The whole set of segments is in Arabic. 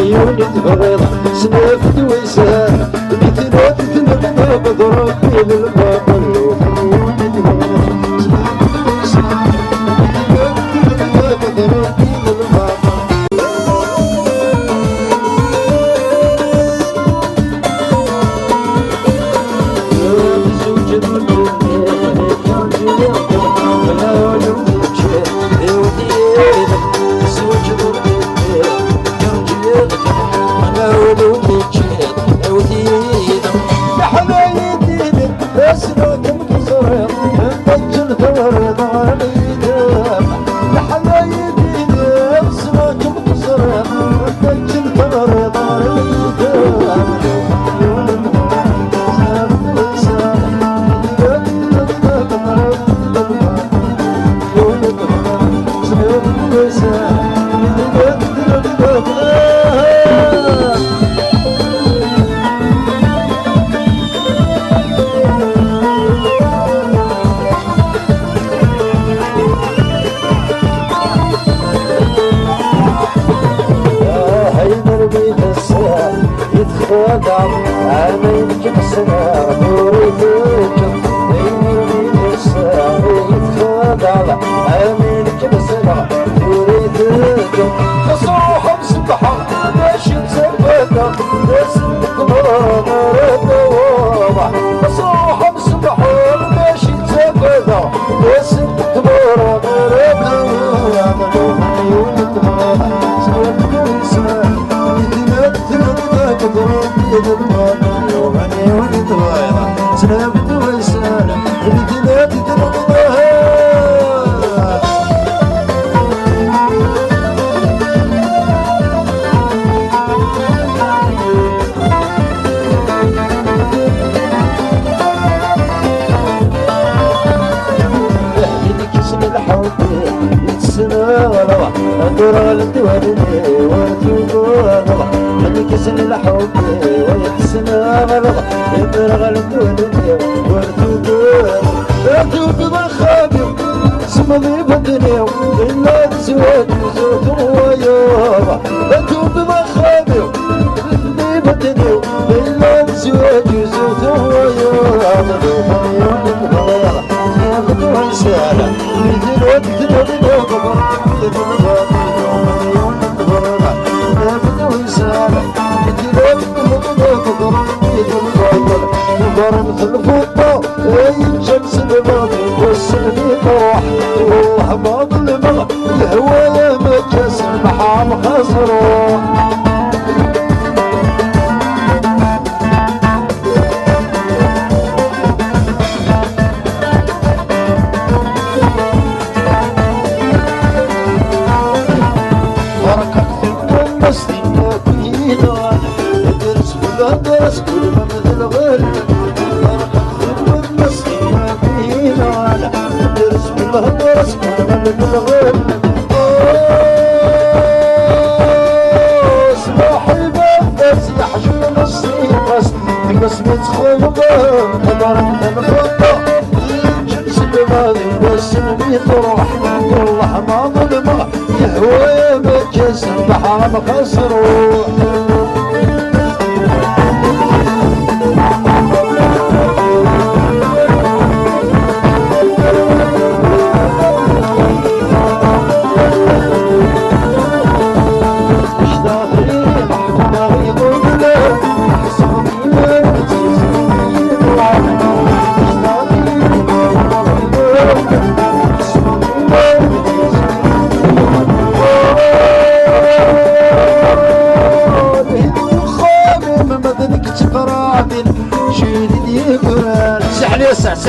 عيوني تفرض سناف دويسان بيتنا تتنبنا بضرب بين الباطل وعيوني تفرض سناف دويسان بيتنا تتنبنا بضرب بين الباطل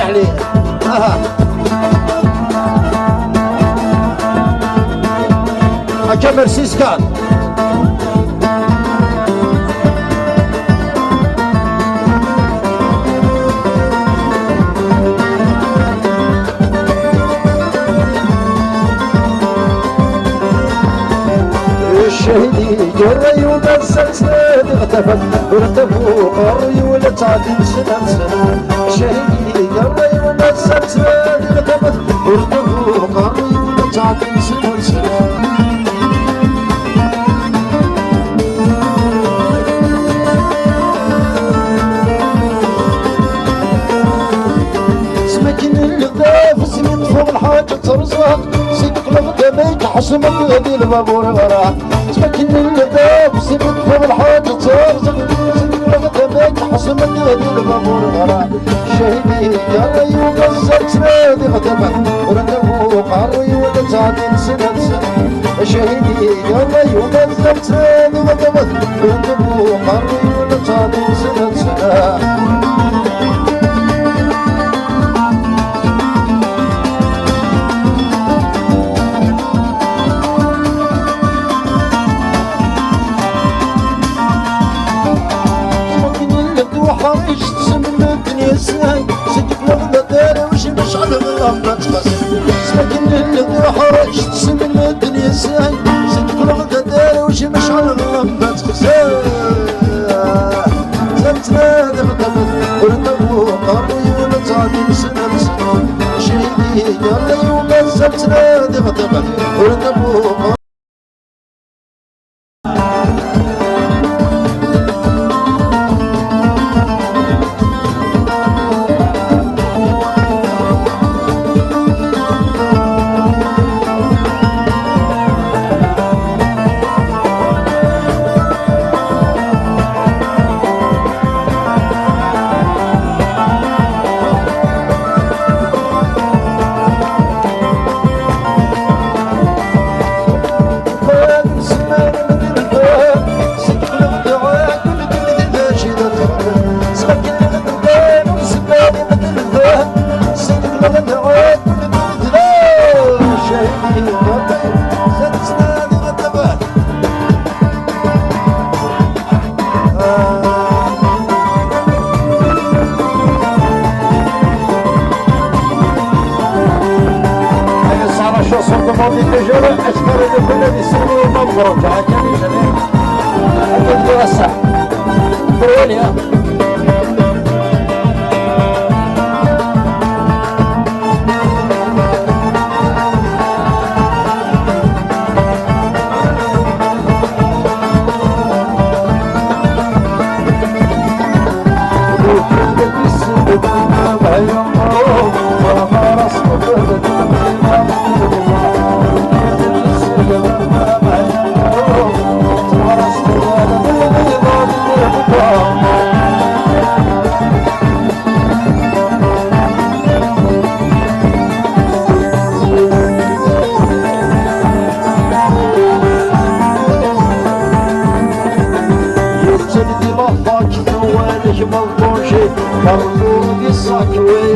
سحلي أكمل سيسكان الشهيدي جري وبالسلسل اغتفت وارتفوا قري ولتعدي سنة سنة الشهيدي جري وبالسلسل اغتفت وارتفوا قري ولتعدي سنة سنة حصمت هذي البابور غرا تمكن الباب سبت فوق الحوض ترزق لغتك حصمت هذي البابور غرا شهيدي يا أيوب الزلزال غتبك ورنبو قاروي ولتعدين سنة سنة شهيدي يا أيوب الزلزال غتبك ورنبو قاروي ولتعدين سنة سنة حريش تسمن الدنيا ساي سجف لغدا داري وش مشعل بالغمة تخسر سمكن اللي حريش تسمن الدنيا ساي سجف لغدا داري وش مشعل بالغمة تخسر زمتنا دغدبت ورنبو قاري ولتعدين سنة سنة شهيدي يلا يوم زمتنا دغدبت ورنبو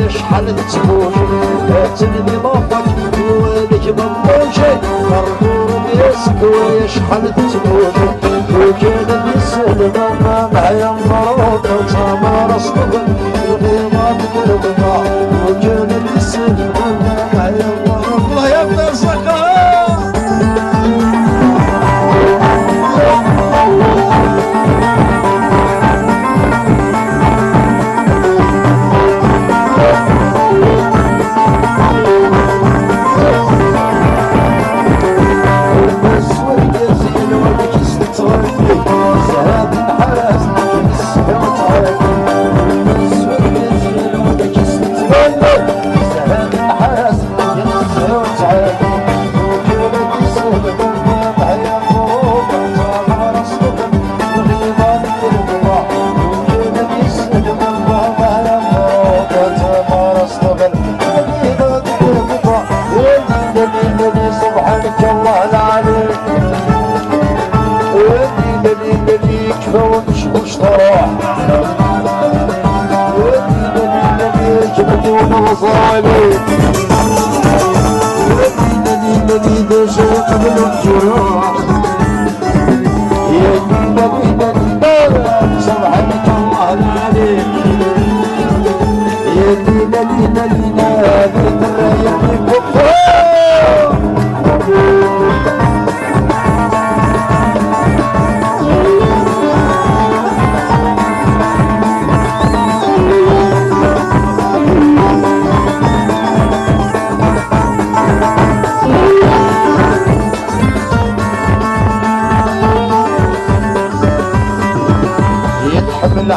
شحال تسموش تلدي ضافك ويلك مضوشي مربور بيسك ويشحال تسموش وكان السلم معايا مضروط وصامر اصطبل الغيمات بالغضاء وكان السلم معايا مضروط الله يبدا الزكاه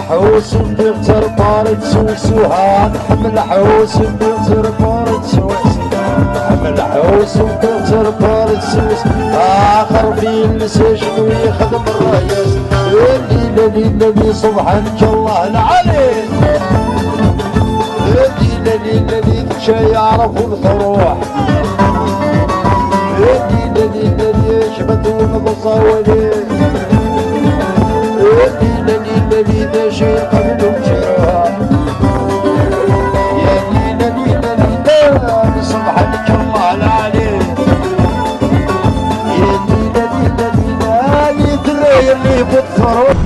حوس بيغتر بارد سوسوها حمل حوس بيغتر بارد سوسوها حمل حوس بيغتر بارد تسوس اخر في السجن ويخدم الريس اللي سبحانك الله العلي اللي شي يعرفوا الفروح اللي شبتوا المصاولين اللي ذا شي قبلهم جراح يا ليلى سبحانك الله العلي يا ليلى اللي بالفروح